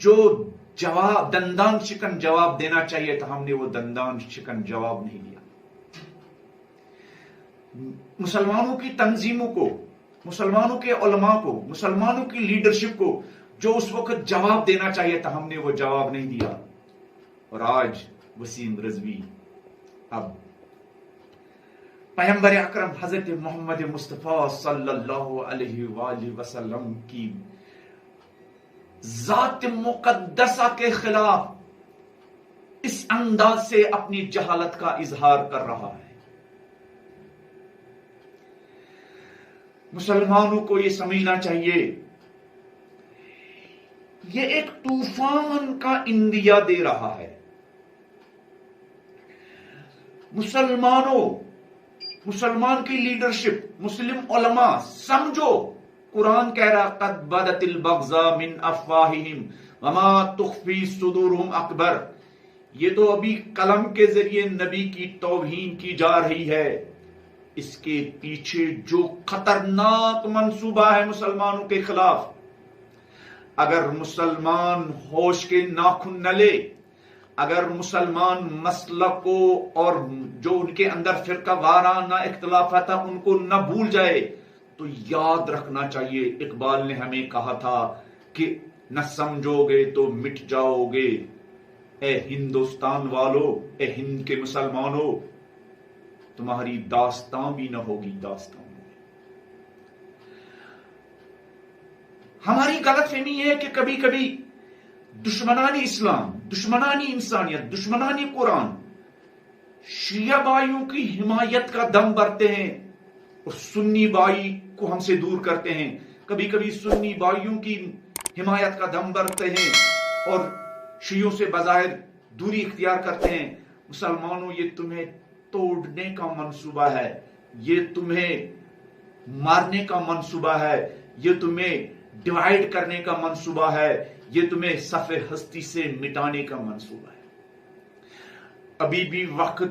جو جواب دندان شکن جواب دینا چاہیے تھا ہم نے وہ دندان شکن جواب نہیں دیا. مسلمانوں کی تنظیموں کو، مسلمانوں کے علماء کو، مسلمانوں کی لیڈرشپ کو جو اس وقت جواب دینا چاہیے تھا ہم نے وہ جواب نہیں دیا. اور آج وسیم رضوی اب پیغمبر اکرم حضرت محمد مصطفیٰ صلی اللہ علیہ وآلہ وسلم کی ذات مقدسہ کے خلاف اس انداز سے اپنی جہالت کا اظہار کر رہا ہے. مسلمانوں کو یہ سمجھنا چاہیے یہ ایک طوفان کا اندیا دے رہا ہے. مسلمان کی لیڈرشپ، مسلم علماء سمجھو، قرآن کہہ رہا قد بدت البغضاء من افواہہم وما تخفی صدورہم اکبر. یہ تو ابھی قلم کے ذریعے نبی کی توہین کی جا رہی ہے، اس کے پیچھے جو خطرناک منصوبہ ہے مسلمانوں کے خلاف، اگر مسلمان ہوش کے ناخن نہ لے، اگر مسلمان مسلک کو اور جو ان کے اندر فرقہ وارانہ اختلافات ہیں ان کو نہ بھول جائے، تو یاد رکھنا چاہیے اقبال نے ہمیں کہا تھا کہ نہ سمجھو گے تو مٹ جاؤ گے. اے ہندوستان والو، اے ہند کے مسلمانوں، تمہاری داستان بھی نہ ہوگی داستان. ہماری غلط فہمی یہ ہے کہ کبھی کبھی دشمنانی اسلام، دشمنانی انسانیت، دشمنانی قرآن شیعہ بھائیوں کی حمایت کا دم بھرتے ہیں اور سنی بھائی کو ہم سے دور کرتے ہیں. کبھی کبھی سنی بھائیوں کی حمایت کا دم بھرتے ہیں اور شیعوں سے بظاہر دوری اختیار کرتے ہیں. مسلمانوں، یہ تمہیں توڑنے کا منصوبہ ہے، یہ تمہیں مارنے کا منصوبہ ہے، یہ تمہیں ڈیوائیڈ کرنے کا منصوبہ ہے، یہ تمہیں صف ہستی سے مٹانے کا منصوبہ ہے. ابھی بھی وقت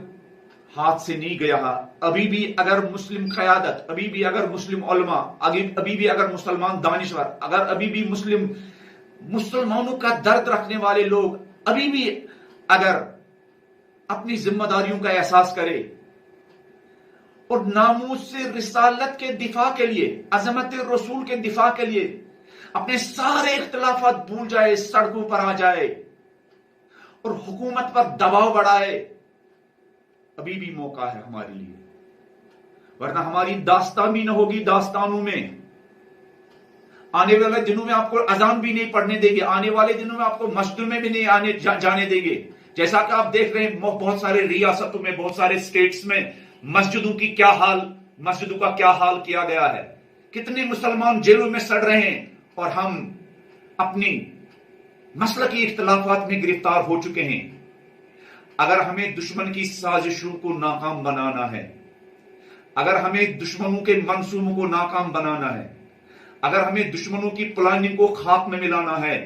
ہاتھ سے نہیں گیا. ابھی بھی اگر مسلم قیادت، ابھی بھی اگر مسلم علماء، ابھی بھی اگر مسلمان دانشور، اگر ابھی بھی مسلمانوں کا درد رکھنے والے لوگ ابھی بھی اگر اپنی ذمہ داریوں کا احساس کرے اور ناموس سے رسالت کے دفاع کے لیے، عظمت رسول کے دفاع کے لیے اپنے سارے اختلافات بھول جائے، سڑکوں پر آ جائے اور حکومت پر دباؤ بڑھائے، ابھی بھی موقع ہے ہمارے لیے. ورنہ ہماری داستان بھی نہ ہوگی داستانوں میں. آنے والے دنوں میں آپ کو اذان بھی نہیں پڑھنے دیں گے، آنے والے دنوں میں آپ کو مسجدوں میں بھی نہیں جانے دیں گے. جیسا کہ آپ دیکھ رہے ہیں بہت سارے ریاستوں میں، بہت سارے اسٹیٹس میں مسجدوں کا کیا حال کیا گیا ہے. کتنے مسلمان جیلوں میں سڑ رہے ہیں اور ہم اپنی مسلکی اختلافات میں گرفتار ہو چکے ہیں. اگر ہمیں دشمن کی سازشوں کو ناکام بنانا ہے، اگر ہمیں دشمنوں کے منصوبوں کو ناکام بنانا ہے، اگر ہمیں دشمنوں کی پلاننگ کو خاک میں ملانا ہے،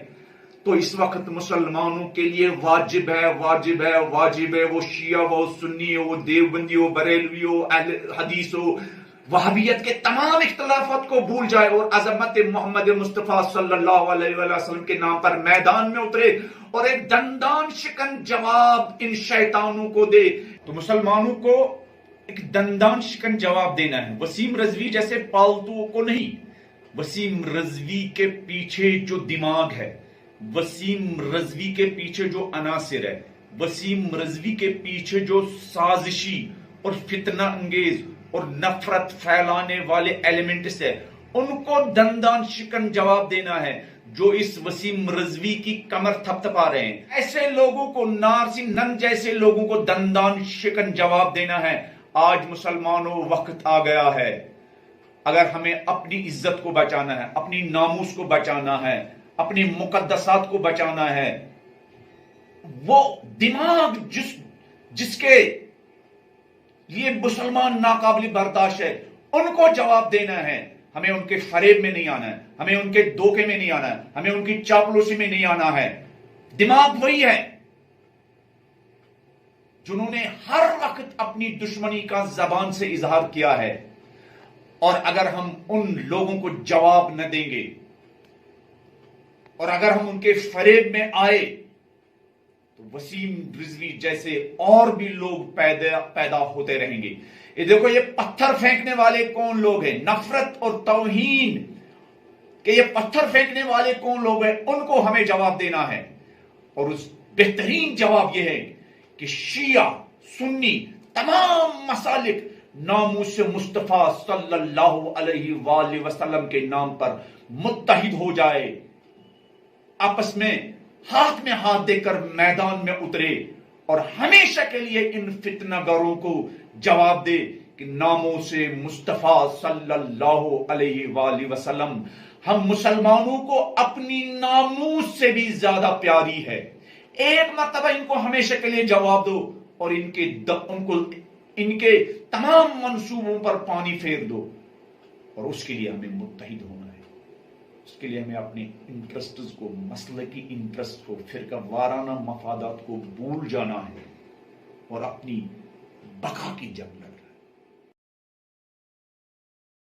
تو اس وقت مسلمانوں کے لیے واجب ہے وہ شیعہ ہو، سنی ہو، دیوبندی ہو، بریلوی ہو، اہل حدیث ہو، وہابیت کے تمام اختلافات کو بھول جائے اور عظمت محمد مصطفیٰ صلی اللہ علیہ وسلم کے نام پر میدان میں اترے اور ایک دندان شکن جواب ان شیطانوں کو دے. تو مسلمانوں کو ایک دندان شکن جواب دینا ہے. وسیم رضوی جیسے پالتو کو نہیں، وسیم رضوی کے پیچھے جو دماغ ہے، وسیم رضوی کے پیچھے جو عناصر ہے، وسیم رضوی کے پیچھے جو سازشی اور فتنہ انگیز اور نفرت پھیلانے والے ایلیمنٹس ہے، ان کو دندان شکن جواب دینا ہے جو اس وسیم رضوی کی کمر تھپ تھپا رہے ہیں. ایسے لوگوں کو، نارسی نن جیسے لوگوں کو دندان شکن جواب دینا ہے. آج مسلمانوں وقت آ گیا ہے. اگر ہمیں اپنی عزت کو بچانا ہے، اپنی ناموس کو بچانا ہے، اپنی مقدسات کو بچانا ہے، وہ دماغ جس کے لیے مسلمان ناقابل برداشت ہے، ان کو جواب دینا ہے. ہمیں ان کے فریب میں نہیں آنا ہے، ہمیں ان کے دھوکے میں نہیں آنا ہے، ہمیں ان کی چاپلوسی میں نہیں آنا ہے. دماغ وہی ہے جنہوں نے ہر وقت اپنی دشمنی کا زبان سے اظہار کیا ہے، اور اگر ہم ان لوگوں کو جواب نہ دیں گے اور اگر ہم ان کے فریب میں آئے تو وسیم رضوی جیسے اور بھی لوگ پیدا ہوتے رہیں گے. یہ دیکھو یہ پتھر پھینکنے والے کون لوگ ہیں؟ نفرت اور توہین کہ یہ پتھر پھینکنے والے کون لوگ ہیں، ان کو ہمیں جواب دینا ہے. اور اس بہترین جواب یہ ہے کہ شیعہ سنی تمام مسالک ناموس مصطفیٰ صلی اللہ علیہ وآلہ وسلم کے نام پر متحد ہو جائے، آپس میں ہاتھ دے کر میدان میں اترے اور ہمیشہ کے لیے ان فتنہ گروں کو جواب دے کہ ناموس مصطفیٰ صلی اللہ علیہ وآلہ وسلم ہم مسلمانوں کو اپنی ناموس سے بھی زیادہ پیاری ہے. ایک مرتبہ ان کو ہمیشہ کے لیے جواب دو اور ان کے تمام منصوبوں پر پانی پھیر دو. اور اس کے لیے ہمیں متحد ہونا ہے، اس کے لیے ہمیں اپنے انٹرسٹز کو، مسلکی انٹرسٹ کو، فرقہ وارانہ مفادات کو بھول جانا ہے اور اپنی بقا کی جنگ